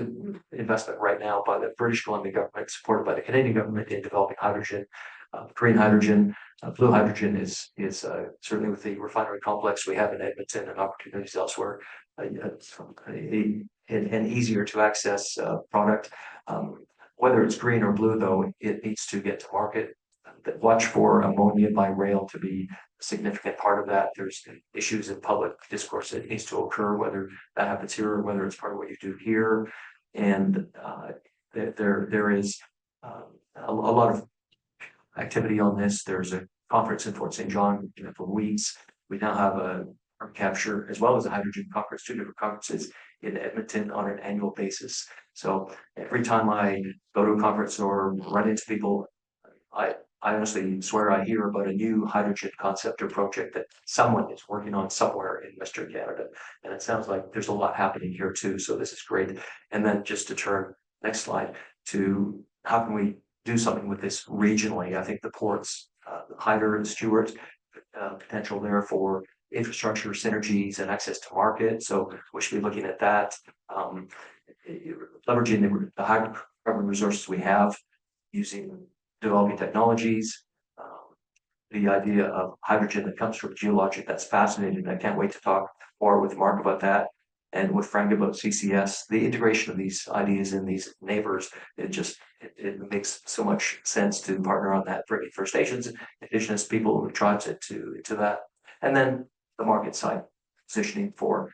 investment right now by the British Columbia government, supported by the Canadian government, in developing hydrogen, green hydrogen. Blue hydrogen is certainly, with the refinery complex we have in Edmonton and opportunities elsewhere, an easier to access product. Whether it's green or blue, though, it needs to get to market. Watch for ammonia by rail to be a significant part of that. There's issues in public discourse that needs to occur, whether that happens here or whether it's part of what you do here. And there is a lot of activity on this. There's a conference in Fort St. John in a couple of weeks. We now have a carbon capture as well as a hydrogen conference, 2 different conferences in Edmonton on an annual basis. So every time I go to a conference or run into people, I honestly swear I hear about a new hydrogen concept or project that someone is working on somewhere in Western Canada. And it sounds like there's a lot happening here too. So this is great. And then just to turn, next slide, to how can we do something with this regionally? I think the ports, Hyder and Stewart, potential there for infrastructure synergies and access to market. So we should be looking at that. Leveraging the hydrocarbon resources we have, using developing technologies, the idea of hydrogen that comes from geologic, that's fascinating. I can't wait to talk more with Mark about that, and with Frank about CCS. The integration of these ideas in these neighbors, it makes so much sense to partner on that, bringing First Nations, Indigenous people, and tribes into that. And then the market side, positioning for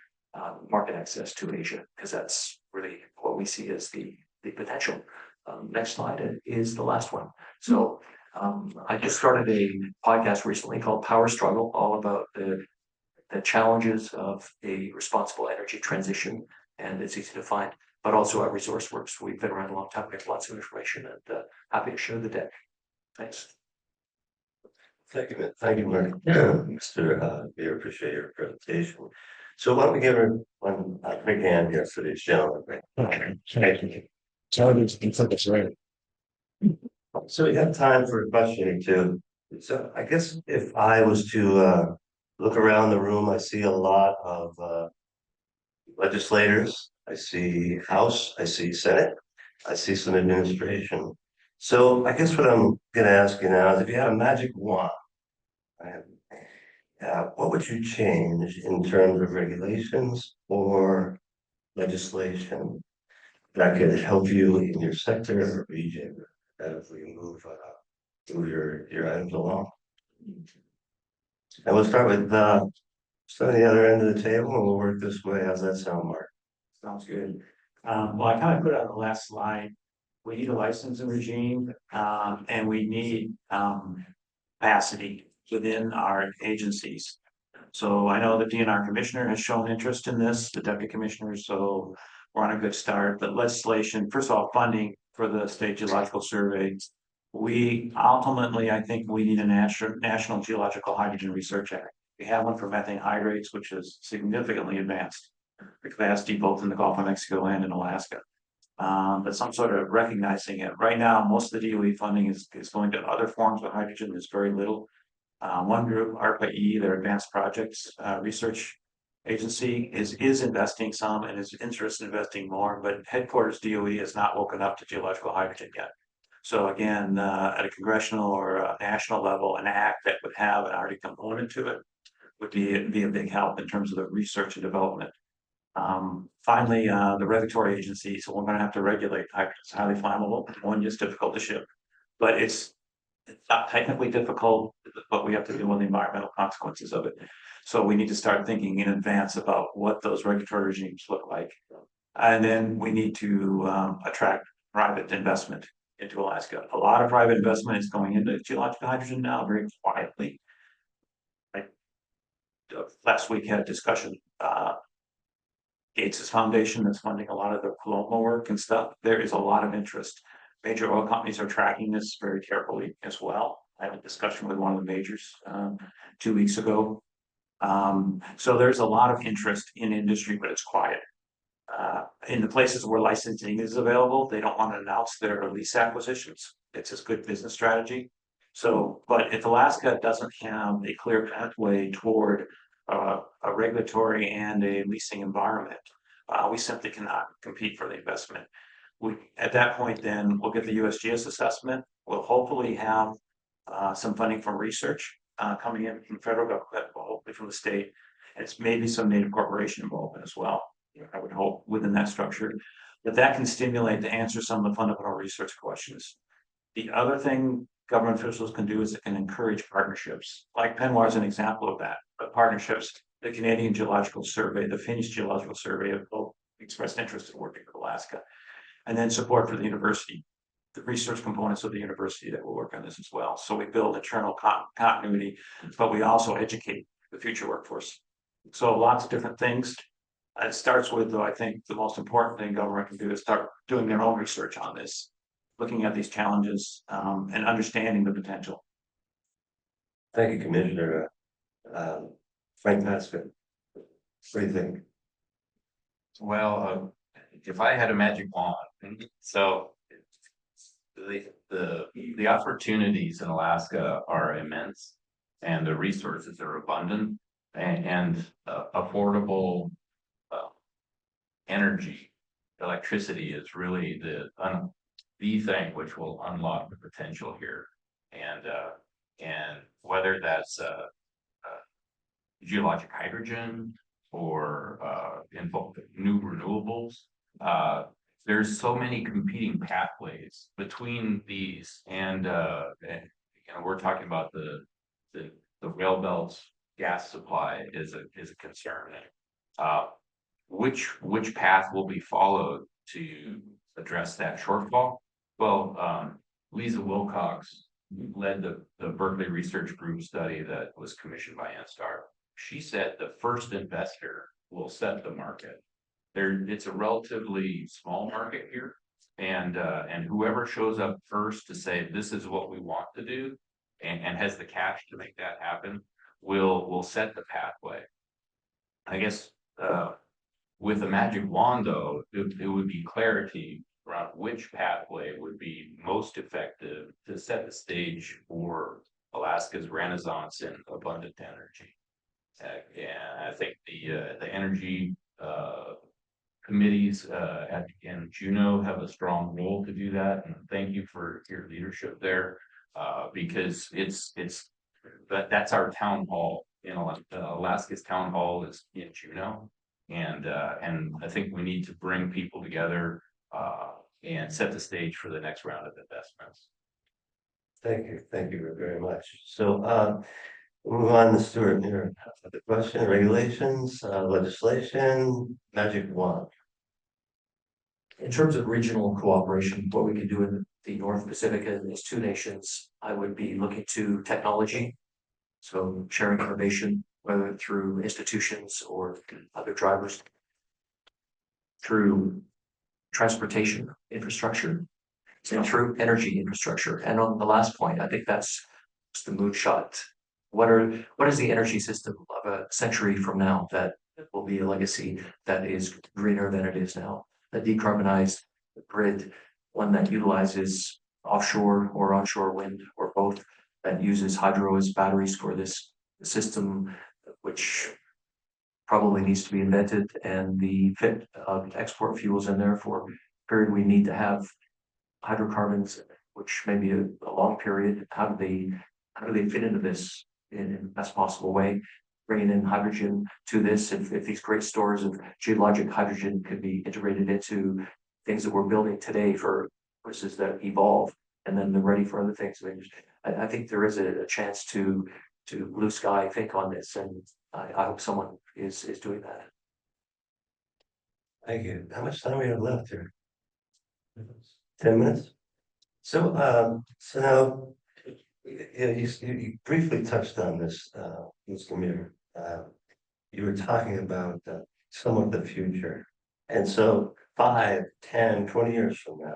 market access to Asia, because that's really what we see as the potential. Next slide is the last one. So I just started a podcast recently called Power Struggle, all about the challenges of a responsible energy transition. and it's easy to find. But also our resource works. We've been around a long time. We have lots of information, and happy to share the deck. Thanks. Thank you, Mark. Mr. Muir, appreciate your presentation. So why don't we give her one quick hand here for these gentlemen? Okay, thank you. That's right. So we have time for a question or two. So I guess if I was to look around the room, I see a lot of legislators. I see House, I see Senate, I see some administration. So I guess what I'm gonna ask you now is if you had a magic wand, right, what would you change in terms of regulations or legislation that could help you in your sector or region as we move your items along? And we'll start with the other end of the table and we'll work this way. How's that sound, Mark? Sounds good. Well, I kind of put it on the last slide. We need a licensing regime, and we need capacity within our agencies. So I know the DNR commissioner has shown interest in this, the deputy commissioner, so we're on a good start. But legislation, first of all, funding for the state geological survey. We ultimately, I think we need a national geological hydrogen research act. We have one for methane hydrates, which is significantly advanced the capacity both in the Gulf of Mexico and in Alaska. But some sort of recognizing it. Right now, most of the DOE funding is going to other forms of hydrogen. There's very little. One group, ARPA-E, their Advanced Projects Research Agency, is investing some and is interested in investing more, but headquarters DOE has not woken up to geological hydrogen yet. So again, at a congressional or a national level, an act that would have an Arctic component to it would be a big help in terms of the research and development. Finally, the regulatory agencies, so we're going to have to regulate hydrogen. It's highly flammable, ammonia is difficult to ship, but it's not technically difficult, but we have to deal with the environmental consequences of it. So we need to start thinking in advance about what those regulatory regimes look like. And then we need to attract private investment into Alaska. A lot of private investment is going into geological hydrogen now, very quietly. Last week had a discussion, Gates' foundation that's funding a lot of the Paloma work and stuff. There is a lot of interest. Major oil companies are tracking this very carefully as well. I had a discussion with one of the majors 2 weeks ago. So there's a lot of interest in industry, but it's quiet. In the places where licensing is available, they don't want to announce their lease acquisitions. It's a good business strategy. So, but if Alaska doesn't have a clear pathway toward a regulatory and a leasing environment, we simply cannot compete for the investment. At that point, then we'll get the USGS assessment. We'll hopefully have some funding from research coming in from federal government, hopefully from the state. And it's maybe some native corporation involvement as well. I would hope within that structure, but that can stimulate to answer some of the fundamental research questions. The other thing government officials can do is it can encourage partnerships. Like Penwar is an example of that. But partnerships, the Canadian Geological Survey, the Finnish Geological Survey have both expressed interest in working with Alaska. And then support for the university, the research components of the university that will work on this as well. So we build internal continuity, but we also educate the future workforce. So lots of different things. It starts with, though, I think the most important thing government can do is start doing their own research on this, looking at these challenges and understanding the potential. Thank you, Commissioner. Frank Paskvan, what do you think? Well, if I had a magic wand, so the opportunities in Alaska are immense, and the resources are abundant, and affordable energy, electricity is really the thing which will unlock the potential here, and whether that's geologic hydrogen or new renewables. There's so many competing pathways between these, and we're talking about the rail belts gas supply is a concern. Which path will be followed to address that shortfall? Well, Lisa Wilcox led the Berkeley Research Group study that was commissioned by NSTAR. She said the first investor will set the market. it's a relatively small market here. And whoever shows up first to say, this is what we want to do, and has the cash to make that happen, will set the pathway. I guess, with a magic wand, though, it would be clarity around which pathway would be most effective to set the stage for Alaska's renaissance in abundant energy. And I think the energy committees in Juneau have a strong role to do that. And thank you for your leadership there, because that's our town hall. Alaska's town hall is in Juneau. And I think we need to bring people together and set the stage for the next round of investments. Thank you very much. So we'll move on to Stewart here. The question, regulations, legislation, magic wand. In terms of regional cooperation, what we can do in the North Pacific as two nations, I would be looking to technology. So sharing information, whether through institutions or other drivers, through transportation infrastructure, and through energy infrastructure. And on the last point, I think that's the moonshot. What is the energy system of a century from now that will be a legacy that is greener than it is now? A decarbonized grid, one that utilizes offshore or onshore wind or both, that uses hydro as batteries for this system, which probably needs to be invented, and the fit of export fuels in there for a period we need to have hydrocarbons, which may be a long period. How do they fit into this in the best possible way? Bringing in hydrogen to this, if these great stores of geologic hydrogen could be integrated into things that we're building today for processes that evolve, and then they're ready for other things. I think there is a chance to blue sky think on this, and I hope someone is doing that. Thank you. How much time we have left here? 10 minutes? So now, you briefly touched on this, Mr. Muir. You were talking about some of the future. And so 5, 10, 20 years from now,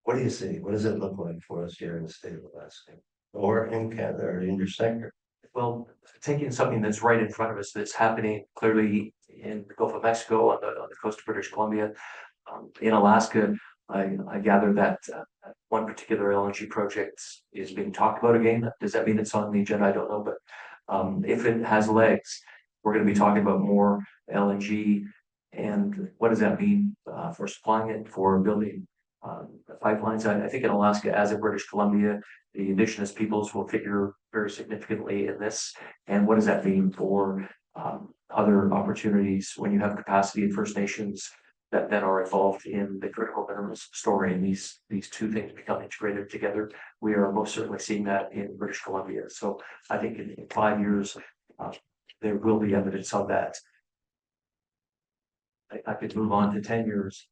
what do you see? What does it look like for us here in the state of Alaska or in Canada or in your sector? Well, taking something that's right in front of us, that's happening clearly in the Gulf of Mexico, on the coast of British Columbia, in Alaska, I gather that one particular LNG project is being talked about again. Does that mean it's on the agenda? I don't know, but if it has legs, we're going to be talking about more LNG. And what does that mean for supplying it, for building pipelines? I think in Alaska, as in British Columbia, the indigenous peoples will figure very significantly in this. And what does that mean for other opportunities when you have capacity in First Nations that are involved in the critical minerals story, and these two things become integrated together? We are most certainly seeing that in British Columbia. So I think in 5 years, there will be evidence of that. I could move on to 10 years.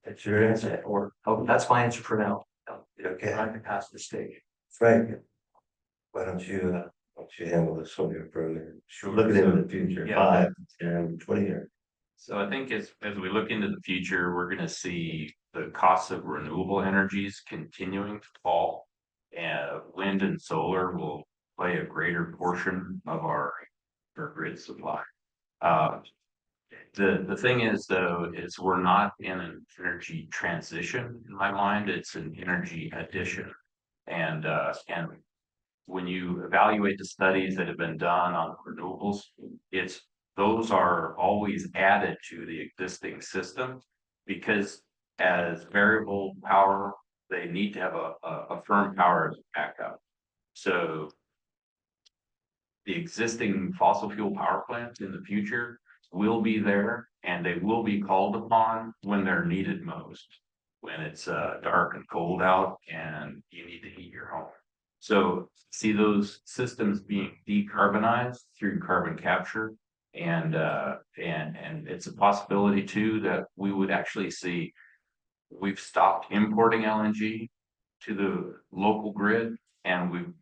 That's your answer. That's my answer for now. Okay. I can pass the stage. Frank, why don't you handle this one here further? Sure. Looking into the future, Yeah. 5, 10, 20 years. So I think as we look into the future, we're going to see the costs of renewable energies continuing to fall, and wind and solar will play a greater portion of our grid supply. The thing is, though, is we're not in an energy transition in my mind. It's an energy addition, and when you evaluate the studies that have been done on renewables, those are always added to the existing system, because as variable power, they need to have a firm power as a backup. So the existing fossil fuel power plants in the future will be there, and they will be called upon when they're needed most, when it's dark and cold out and you need to heat your home. So see those systems being decarbonized through carbon capture, and it's a possibility too that we would actually see, we've stopped importing LNG to the local grid, and we've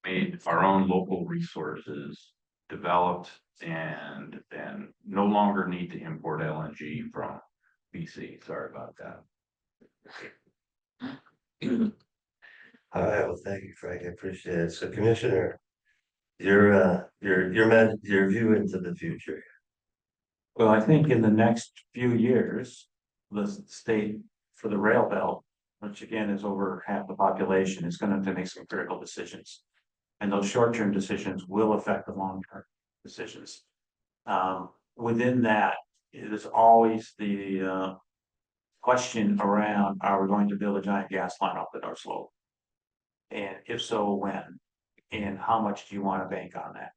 made our own local resources, developed and then no longer need to import LNG from BC. Sorry about that. All right, well, thank you, Frank, I appreciate it. So Commissioner, your view into the future. Well, I think in the next few years, the state for the rail belt, which again is over half the population, is going to have to make some critical decisions. And those short-term decisions will affect the long-term decisions. Within that, it is always the question around, are we going to build a giant gas line off the North Slope? And if so, when? And how much do you want to bank on that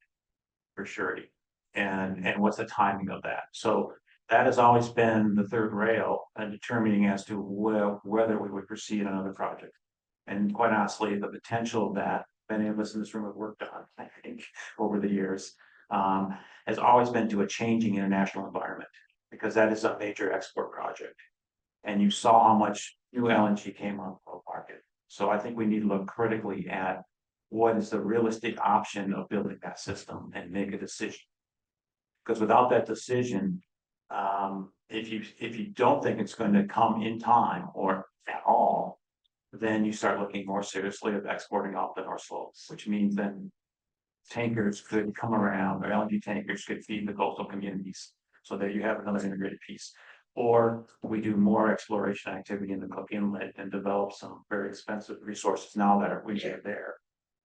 for surety? And what's the timing of that? So that has always been the third rail and determining as to whether we would proceed another project. And quite honestly, the potential of that, many of us in this room have worked on, I think, over the years, has always been to a changing international environment, because that is a major export project. And you saw how much new LNG came on the market. So I think we need to look critically at what is the realistic option of building that system and make a decision. Because without that decision, if you don't think it's going to come in time or at all, then you start looking more seriously at exporting off the North Slope, which means then tankers could come around, or LNG tankers could feed the coastal communities, so that you have another integrated piece. Or we do more exploration activity in the Cook Inlet and develop some very expensive resources now that are there,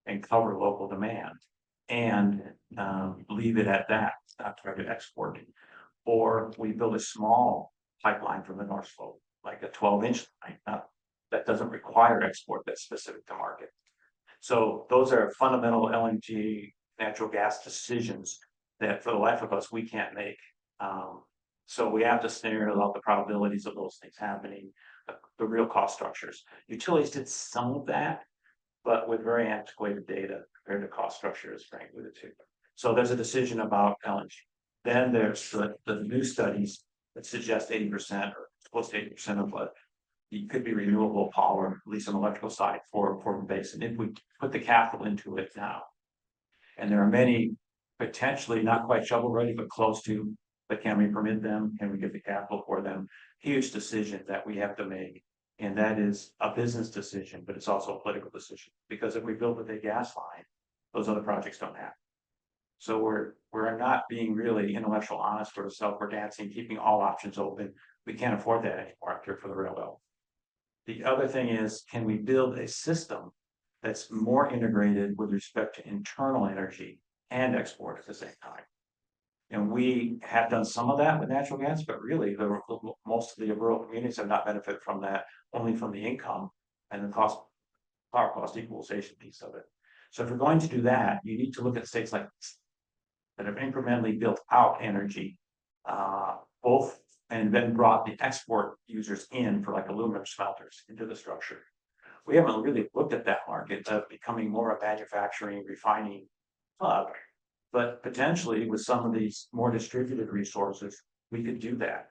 and cover local demand, and leave it at that, not try to export it. Or we build a small pipeline from the North Slope, like a 12-inch line, that doesn't require export, that's specific to market. So those are fundamental LNG natural gas decisions that for the life of us, we can't make. So we have to scenario out the probabilities of those things happening, the real cost structures. Utilities did some of that, but with very antiquated data compared to cost structures, frankly, the two. So there's a decision about LNG. Then there's the new studies that suggest 80% or close to 80% of what it could be renewable power, at least on the electrical side for the basin, if we put the capital into it now. And there are many potentially not quite shovel ready, but close to, but can we permit them? Can we get the capital for them? Huge decision that we have to make. And that is a business decision, but it's also a political decision. Because if we build a big gas line, those other projects don't happen. So we're not being really intellectual honest for ourselves. We're dancing, keeping all options open. We can't afford that anymore after for the railroad. The other thing is, can we build a system that's more integrated with respect to internal energy and export at the same time? And we have done some of that with natural gas, but really most of the rural communities have not benefited from that, only from the income and the power cost equalization piece of it. So if we're going to do that, you need to look at states like this that have incrementally built out energy, both and then brought the export users in for like aluminum smelters into the structure. We haven't really looked at that market of becoming more a manufacturing, refining hub, but potentially with some of these more distributed resources, we could do that.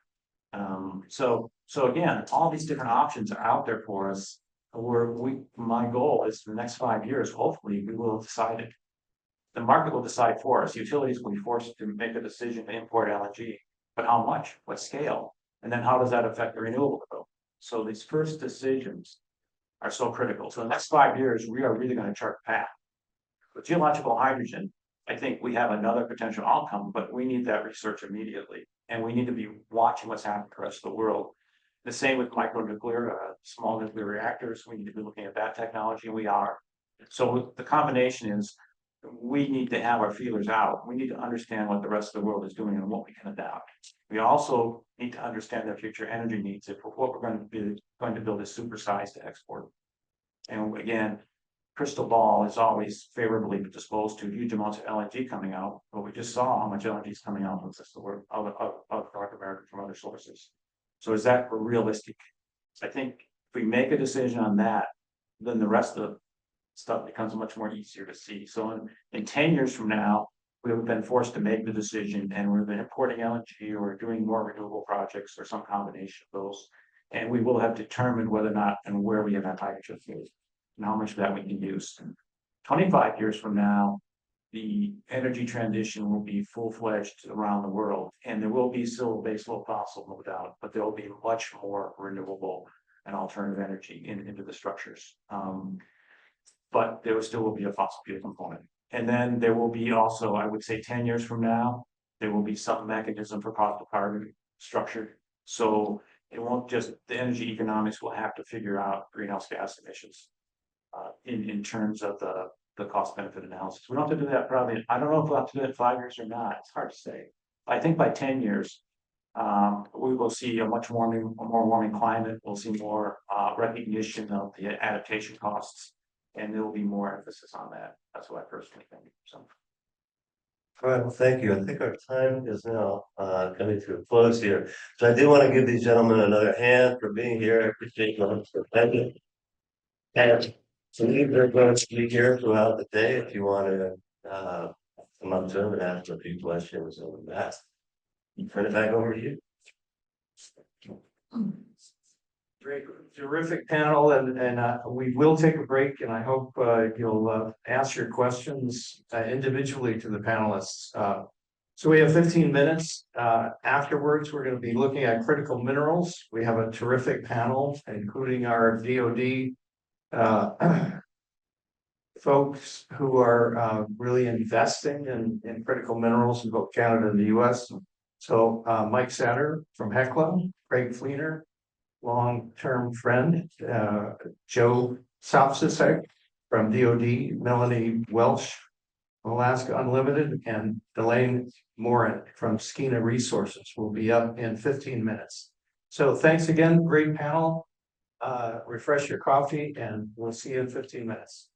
So again, all these different options are out there for us. My goal is for the next 5 years, hopefully we will have decided. The market will decide for us. Utilities will be forced to make a decision to import LNG, but how much, what scale, and then how does that affect the renewable bill? So these first decisions are so critical. So the next 5 years, we are really going to chart a path. With geological hydrogen, I think we have another potential outcome, but we need that research immediately. And we need to be watching what's happening to the rest of the world. The same with micronuclear, small nuclear reactors. We need to be looking at that technology, and we are. So the combination is we need to have our feelers out. We need to understand what the rest of the world is doing and what we can adapt. We also need to understand their future energy needs if what we're going to build is supersized to export. And again, crystal ball is always favorably disposed to huge amounts of LNG coming out, but we just saw how much LNG is coming out of North America from other sources. So is that realistic? I think if we make a decision on that, then the rest of the stuff becomes much more easier to see. So in 10 years from now, we have been forced to make the decision, and we've been importing LNG or doing more renewable projects or some combination of those. And we will have determined whether or not and where we have that hydrogen fuel and how much of that we can use. 25 years from now, the energy transition will be full-fledged around the world, and there will be still baseload fossil, no doubt, but there will be much more renewable and alternative energy into the structures. But there still will be a fossil fuel component. And then there will be also, I would say 10 years from now, there will be some mechanism for cost of carbon structured. So it won't just, the energy economics will have to figure out greenhouse gas emissions in terms of the cost benefit analysis. We don't have to do that probably, I don't know if we'll have to do it in 5 years or not, it's hard to say. I think by 10 years, we will see a more warming climate, we'll see more recognition of the adaptation costs, and there will be more emphasis on that. That's what I personally think, so. All right, well, thank you. I think our time is now coming to a close here. So I do want to give these gentlemen another hand for being here. I appreciate your attendance. And so they're going to be here throughout the day if you want to come up to them and ask a few questions on that. Turn it back over to you. Great, terrific panel, and we will take a break, and I hope you'll ask your questions individually to the panelists. So we have 15 minutes. Afterwards, we're going to be looking at critical minerals. We have a terrific panel, including our DoD folks who are really investing in critical minerals in both Canada and the US. So Mike Satter from Hecla, Craig Fleener, long-term friend, Joe Sopsisek from DoD, Melanie Welsh, Alaska Unlimited, and Delane Morin from Skeena Resources will be up in 15 minutes. So thanks again, great panel. Refresh your coffee, and we'll see you in 15 minutes.